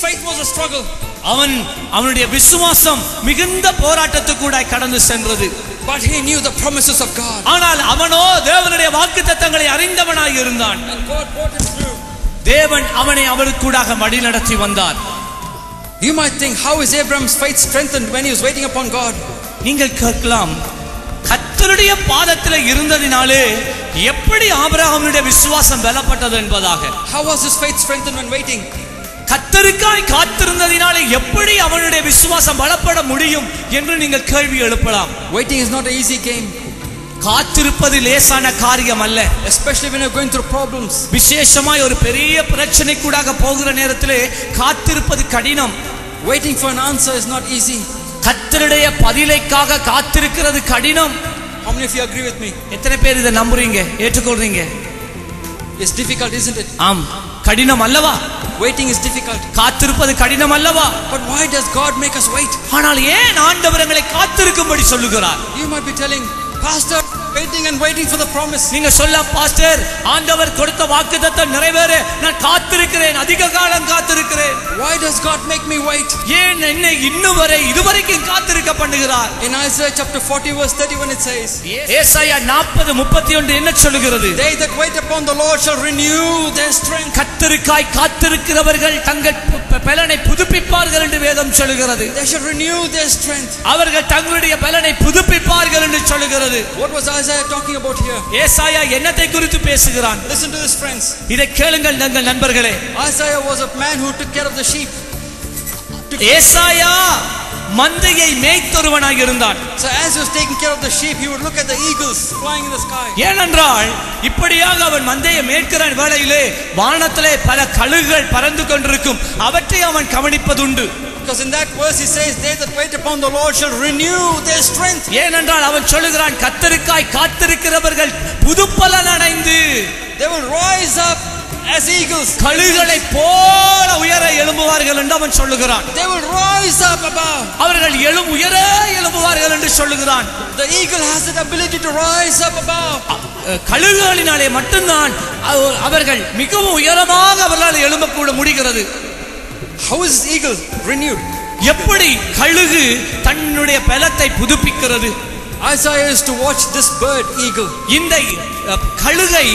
faith was a struggle. அவனுடைய விசுவாசம் மிகுந்த போராட்டத்துக்கூடாய் கடந்து சென்றது. But he knew the promises of God. ஆனால் அவனோ தேவனுடைய வாக்குத்தத்தங்களை அறிந்தவனாய் இருந்தான். And God brought him through. தேவன் அவனை அவருக்கூடாக வழிநடத்தி வந்தார். You might think, how is Abraham's faith strengthened when he was waiting upon God? நீங்கள் கேட்கலாம், கர்த்தருடைய பாதத்தில் இருந்ததினாலே எப்படி ஆபிரகாமுடைய விசுவாசம் பலப்பட்டது என்பதாக. How was his faith strengthened when waiting? கர்த்தருக்காய் காத்திருந்ததினாலே எப்படி அவனுடைய விசுவாசம் பலப்பட முடியும் என்று நீங்கள் கேள்வி எழுப்பலாம். Waiting is not an easy game. காத்திருப்பது லேசான காரியம் அல்ல. Especially when you're going through problems. விசேஷமாய் ஒரு பெரிய பிரச்சனைக்கூடாக போகிற நேரத்திலே காத்திருப்பது கடினம். Waiting for an answer is not easy. கர்த்தருடைய பதிலைக்காக காத்திருக்கிறது கடினம். How many of you agree with me? எத்தனை பேர் இதை நம்புறீங்க, ஏற்றுக்கொள்றீங்க? It's difficult, isn't it? ஆம், கடினம் அல்லவா? Waiting is difficult. காத்திருப்பது கடினம் அல்லவா? But why does God make us wait? ஆனால் ஏன் ஆண்டவர் எங்களை காத்திருக்கும்படி சொல்லுகிறார்? You might be telling, Pastor, waiting and waiting for the promise. நீங்க சொல்லலாம், பாஸ்டர், ஆண்டவர் கொடுத்த வாக்குத்தத்தம் நிறைவேற நான் காத்திருக்கிறேன், அதிக காலம் காத்திருக்கிறேன். Why does God make me wait? ஏன் என்னை இதுவரைக்கும் காத்திருக்க பண்ணுகிறார்? In Isaiah chapter 40 verse 31 it says, ஏசாயா 40:31 என்ன சொல்லுகிறது? They that wait upon the Lord shall renew their strength. கர்த்தருக்காய் காத்திருக்கிறவர்கள் தங்கள் பலனை புதுப்பிப்பார்கள் என்று வேதம் சொல்லுகிறது. They shall renew their strength. அவர்கள் தங்களுடைய பலனை புதுப்பிப்பார்கள் என்று சொல்லுகிறது. What was Isaiah talking about here? ஏசாயா என்னத்தை குறித்து பேசுகிறான்? Listen to this, friends. இதை கேளுங்கள் நங்கள் நண்பர்களே. Isaiah was a man who took care of the sheep. ஏசாயா மந்தையை மேய்த்தொருவனாக இருந்தான். So as he was taking care of the sheep, he would look at the eagles flying in the sky. ஏனென்றால் இப்படியாக அவன் மந்தையை மேய்க்கிற வேளையிலே வானத்திலே பல கழுகுகள் பறந்து கொண்டிருக்கும், அவற்றை அவன் கவனிப்பதுண்டு. Because in that verse he says, they that wait upon the Lord shall renew their strength. ஏனென்றால் அவன் சொல்லுகிறான், கர்த்தருக்காய் காத்திருக்கிறவர்கள் புதுப்பலன் அடைந்து they will rise up as eagles. கழுகுகளை போல உயர எழும்புவார்கள் என்று அவன் சொல்லுகிறான். They will rise up above. அவர்கள் உயர எழும்புவார்கள் என்று சொல்லுகிறான். The eagle has the ability to rise up above. கழுகுகளினாலே மட்டும்தான் அவர்கள் மிகவும் உயரமாக அவர்களால் எழும்பக்கூட முடிகிறது. How is this eagle renewed? எப்படி கழுகு தன்னுடைய பலத்தை புதுப்பிக்கிறது? Isaiah used to watch this bird, eagle. இந்த கழுகை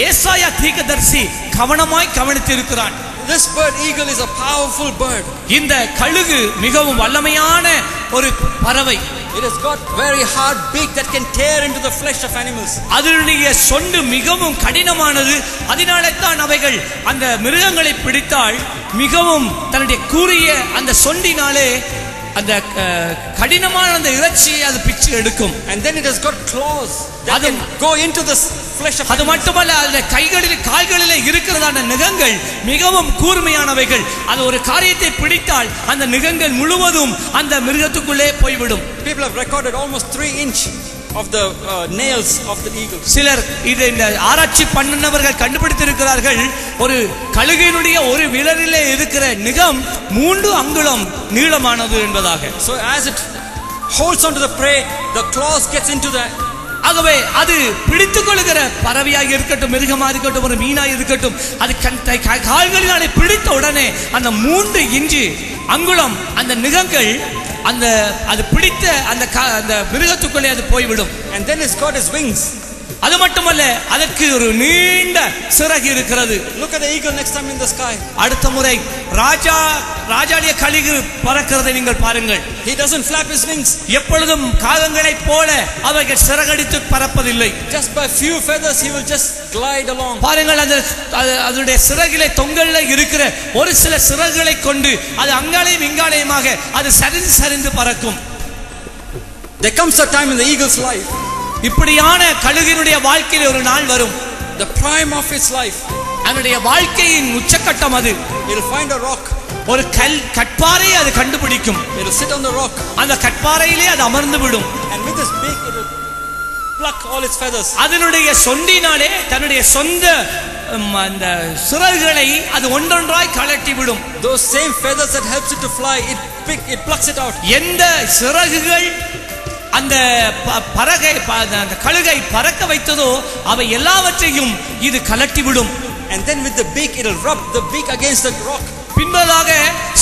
ஏசாயா தீர்க்கதரிசி கவனமாய் கவனித்திருக்கிறான். This bird, eagle, is a powerful bird. இந்த கழுகு மிகவும் வல்லமையான ஒரு பறவை. It has got very hard beak that can tear into the flesh of animals. அதனுடைய சொண்டு மிகவும் கடினமானது. அதனாலே தான் அவைகள் அந்த மிருகங்களை பிடித்தால் மிகவும் தன்னுடைய கூரிய அந்த சொண்டினாலே அந்த கடினமான அந்த இறைச்சியை அது பிச்சு எடுக்கும். And then it has got claws that can go into the flesh of animals. அது மட்டுமல்ல, அந்த கைகளில் கால்களிலே இருக்கிறதான நகங்கள் மிகவும் கூர்மையானவைகள். அது ஒரு காரியத்தை பிடித்தால் அந்த நகங்கள் முழுவதும் அந்த மிருகத்துக்குள்ளே போய்விடும். People have recorded almost 3 inches of the nails of the eagle. சிலர் இதை இந்த ஆராய்ச்சி பண்ணவர்கள் கண்டுபிடித்திருக்கிறார்கள், ஒரு கழுகையினுடைய ஒரு விரலிலே இருக்கிற நகம் 3 அங்குலம் நீளமானது என்பதாக. So as it holds onto the prey, the claws gets into the. ஆகவே அது பிடித்துக் கொள்கிற பறவையாக இருக்கட்டும், மிருகமாக இருக்கட்டும், ஒரு மீனாக இருக்கட்டும், அது கால்களினாலே பிடித்த உடனே அந்த 3 இன்ச்சு அங்குலம் அந்த நகங்கள் அந்த அது பிடித்த அந்த மிருகத்துக்குள்ளே அது போய்விடும். And then it's got its wings. அது மட்டுமல்ல, அதற்கு ஒரு நீண்ட சிறகு இருக்கிறது. Look at the eagle next time in the sky. அடுத்த முறை ராஜாளிய கழுகு பறக்கிறதை நீங்கள் பாருங்கள். He doesn't flap his wings. எப்பொழுதும் காகங்களைப் போல அவைகள் சிறகடித்து பறப்பதில்லை. Just by few feathers he will just glide along. பாருங்கள், அதனுடைய சிறகிலே தொங்கல்ல இருக்கிற ஒரு சில சிறகுகளை கொண்டு அது அங்காளையும் இங்காளையுமாக அது சரிந்து பறக்கும். There comes a time in the eagle's life. இப்படியான கழுகினுடைய வாழ்க்கையில் ஒரு நாள் வரும். The prime of its life. அதனுடைய வாழ்க்கையின் உச்சக்கட்டம் அது. It will find a rock. ஒரு கட்பாறையை அது கண்டுபிடிக்கும். It will sit on the rock. அந்த கட்பாறையிலே அது அமர்ந்து விடும். And with its beak it will pluck all its feathers. அதனுடைய சொண்டினாலே தன்னுடைய சொந்த அந்த சிறகுகளை அது ஒன்றொன்றாய் கழட்டி விடும். Those same feathers that helps it to fly, it plucks it out. எந்த சிறகுகள் அந்த அந்த கழுகை பறக்க வைத்ததோ அவை எல்லாவற்றையும் இது கலட்டி விடும். And then with the beak it will rub the beak against the rock. பின்பதாக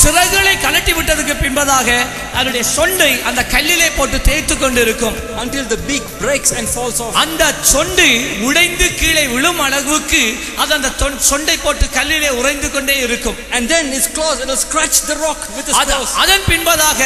சிறகுகளை கலட்டி விட்டதுக்கு பின்பதாக அதனுடைய சொண்டை அந்த கல்லிலே போட்டு தேய்த்து கொண்டு இருக்கும். Until the beak breaks and falls off. அந்த சொண்டு உடைந்து கீழே விழும் அளவுக்கு அது அந்த சொண்டை போட்டு கல்லிலே உறைந்து கொண்டே இருக்கும். And then its claws, it will scratch the rock with its claws. அதன் பின்பதாக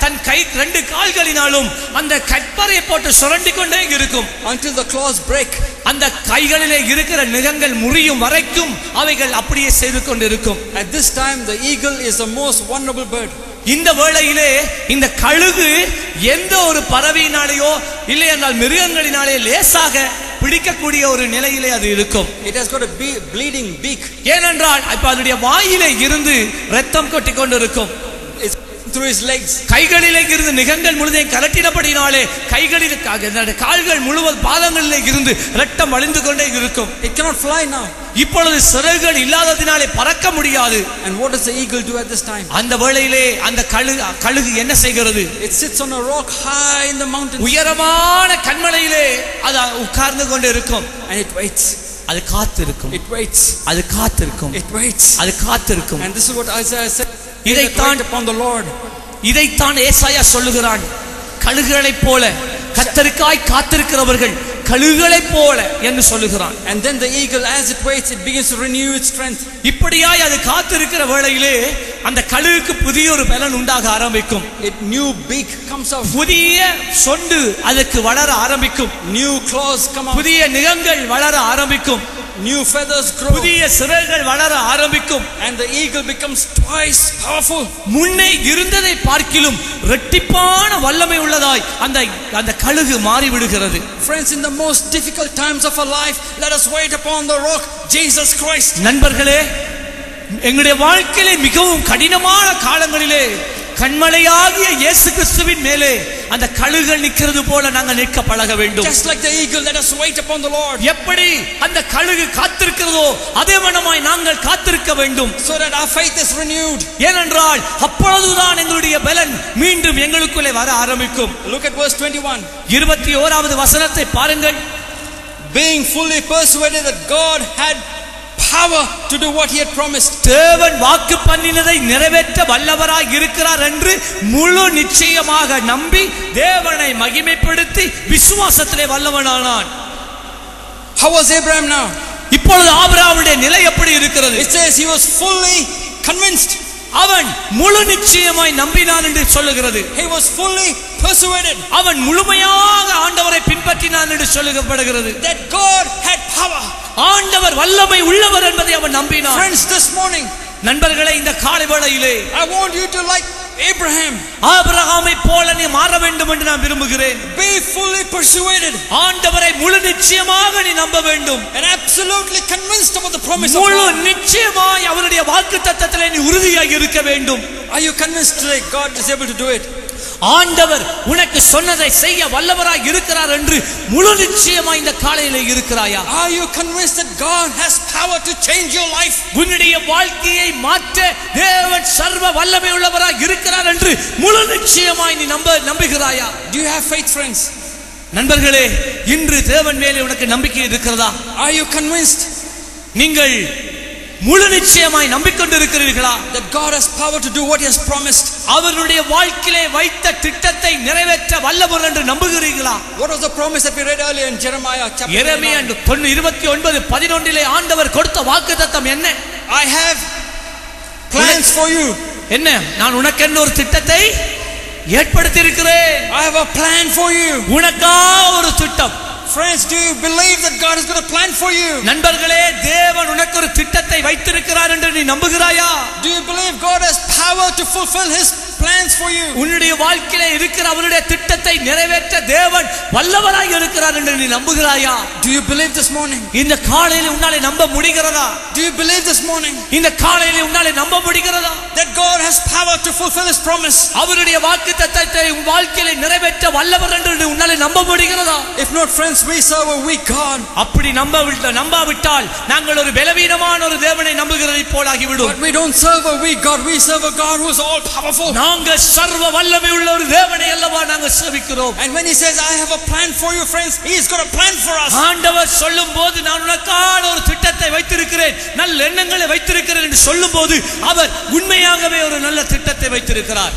தன் கை ரெண்டு கால்களினாலும் அந்த கற்பரை போட்டு சுரண்டி கொண்டே இருக்கும். Until the claws break. அந்த கைகளிலே இருக்கிற நகங்கள் முறியும் வரைக்கும் அவைகள் அப்படியே செய்து கொண்டிருக்கும். At this time the eagle is the most vulnerable bird. இந்த வேளையிலே இந்த கழுகு எந்த ஒரு பறவையினாலேயோ இல்லை என்றால் மிருகங்களினாலே லேசாக பிடிக்கக்கூடிய ஒரு நிலையிலே அது இருக்கும். It has got a bleeding beak. ஏனென்றால் இப்ப அதனுடைய வாயிலே இருந்து ரத்தம் கொட்டிக் கொண்டிருக்கும். Through his legs. கைகளிலே இருந்து நகங்கள் முழுதையும் கலட்டினபடினாலே கைகளில் கால்கள் முழுவதும் பாதங்களிலே இருந்து ரத்தம் வழிந்து கொண்டே இருக்கும். It cannot fly now. இப்பொழுது சிறகுகள் இல்லாததினாலே பறக்க முடியாது. And what does the eagle do at this time? அந்த வேளையிலே அந்த கழுகு என்ன செய்கிறது? It sits on a rock high in the mountains. உயரமான கன்மலையிலே அது உட்கார்ந்து கொண்டு இருக்கும். And it waits. அது காத்திருக்கும். It waits. அது காத்திருக்கும். It waits. அது காத்திருக்கும். And this is what Isaiah said. இதைத்தான் upon the Lord. இதைத்தான் ஏசாயா சொல்லுகிறான். கழுகுகளைப் போல கர்த்தருக்காய் காத்திருக்கிறவர்கள் கழுகுகளைப் போல என்று சொல்லுகிறான். And then the eagle, as it waits, it begins to renew its strength. இப்படியாய் அது காத்திருக்கிற வேளையிலே அந்த கழுகுக்கு புதிய ஒரு பலன் உண்டாக ஆரம்பிக்கும். New beak comes out. புதிய சொண்டு அதுக்கு வளர ஆரம்பிக்கும். New claws come out. புதிய நகங்கள் வளர ஆரம்பிக்கும். New feathers grow. புதிய சிறகுகள் வளர ஆரம்பிக்கும். And the eagle becomes twice powerful. முன்னே இருந்ததை பார்க்கிலும் இரட்டிப்பான வல்லமை உள்ளதாய் அந்த கழுகு மாறி விடுகிறது. Friends, in the most difficult times of our life, let us wait upon the rock, Jesus Christ. நண்பர்களே, எங்களுடைய வாழ்க்கையிலே மிகவும் கடினமான காலங்களிலே கண்மலையாகிய இயேசு கிறிஸ்துவின் மேலே அந்த கழுகுகள் நிற்கிறது போல நாங்கள் நிற்க பழக வேண்டும். Just like the eagle, let us wait upon the Lord. எப்படி அந்த கழுகு காத்திருக்கிறதோ அதே வண்ணமாய் நாங்கள் காத்திருக்க வேண்டும். So that our faith is renewed. ஏனென்றால் அப்பொழுதுதான் எங்களுடைய பலன் மீண்டும் எங்களுக்குள்ளே வர ஆரம்பிக்கும். Look at verse 21. 21வது வசனத்தை பாருங்கள். Being fully persuaded that God had power to do what he had promised. தேவன் வாக்கு பண்ணினதை நிறைவேற்ற வல்லவராய் இருக்கிறார் என்று முழு நிச்சயமாக நம்பி தேவனை மகிமைப்படுத்தி விசுவாசத்திலே வல்லவனானான். How was Abraham now? இப்பொழுது ஆபிரகாமுடைய நிலை எப்படி இருக்கிறது? It says he was fully convinced. அவன் முழு நிச்சயமாய் நம்பினான் என்று சொல்லுகிறது. He was fully persuaded. அவன் முழுமையாக ஆண்டவரை பின்பற்றினான் என்று சொல்லப்படுகிறது. That God had power. ஆண்டவர் வல்லமை உள்ளவர் என்பதை அவன் நம்பினான். Friends, this morning, நண்பர்களே, இந்த காலை வேளையிலே I want you to, like Abraham, ஆபிரகாமை போல நீ மாற வேண்டும் என்று நான் விரும்புகிறேன். be fully persuaded. ஆண்டவரை முழு நிச்சயமாக நீ நம்ப வேண்டும். And absolutely convinced about the promise of முழு God. நிச்சயமாய் அவருடைய வாக்குத்தத்தத்திலே நீ உறுதியாக இருக்க வேண்டும். Are you convinced today God is able to do it? ஆண்டவர் உனக்கு சொன்னதை செய்ய வல்லவராய் இருக்கிறார் என்று முழு நிச்சயமாய் இந்த காலையிலே இருக்கிறாயா? Are you convinced that God has power to change your life? உன்னுடைய வாழ்க்கையை மாற்ற தேவன் சர்வ வல்லமை உள்ளவராய் இருக்கிறார் என்று முழு நிச்சயமாய் நீ நம்புகிறாயா? Do you have faith, friends? நண்பர்களே, இன்று தேவன் மேலே உனக்கு நம்பிக்கை இருக்கிறதா? Are you convinced நீங்கள் முழு நிச்சயமாய் நம்பிக்கொண்டிருக்கிறீர்களா? that God has power to do what he has promised? அவருடைய வாழ்க்கையிலே வைத்த திட்டத்தை நிறைவேற்ற வல்லவர் என்று நம்புகிறீர்களா? What was the promise that we read earlier in Jeremiah chapter 9? எரேமியா 29:11 ஆண்டவர் கொடுத்த வாக்குத்தத்தம் என்ன? I have plans for you. என்ன? நான் உனக்கென்று ஒரு திட்டத்தை ஏற்படுத்தி இருக்கிறேன். I have a plan for you. உனக்கா ஒரு திட்டம். Friends, do you believe that God has got a plan for you? நண்பர்களே, தேவன் உனக்கு ஒரு திட்டத்தை வைத்திருக்கிறார் என்று நீ நம்புகிறாயா? Do you believe God has power to fulfill his plans for you? உன்னுடைய வாழ்க்கையிலே இருக்கிற அவருடைய திட்டத்தை நிறைவேற்ற தேவன் வல்லவராய் இருக்கிறார் என்று நீ நம்புகிறாயா? Do you believe this morning? இந்த காலையிலே உன்னாலே நம்ப முடிகிறதா? Do you believe this morning இந்த காலையிலே உன்னாலே நம்ப முடிகிறதா? that God has power to fulfill His promise? அவருடைய வாக்குத்தத்தத்தை உன் வாழ்க்கையில நிறைவேற்ற வல்லவர் என்று உன்னால நம்ப முடிகிறதா? If not, friends, we serve a weak God. அப்படி நம்பாவிட்டால் நாங்கள் ஒரு பலவீனமான ஒரு தேவனை நம்புகிறதை போலாகிவிடும். But we don't serve a weak God. We serve a God who is all powerful. நாங்கள் சர்வ வல்லமை உள்ள ஒரு தேவனை அல்லவா நாங்கள் சேவிக்கிறோம். And when He says, I have a plan for you, friends, He's got a plan for us. ஆண்டவர் சொல்லும்போது நான் உனக்கான ஒரு திட்டத்தை வைத்திருக்கிறேன், நல்ல எண்ணங்களை வைத்திருக்கிறேன் என்று சொல்லும்போது அவர் உண்மையாகவே ஒரு நல்ல திட்டத்தை வைத்திருக்கிறார்.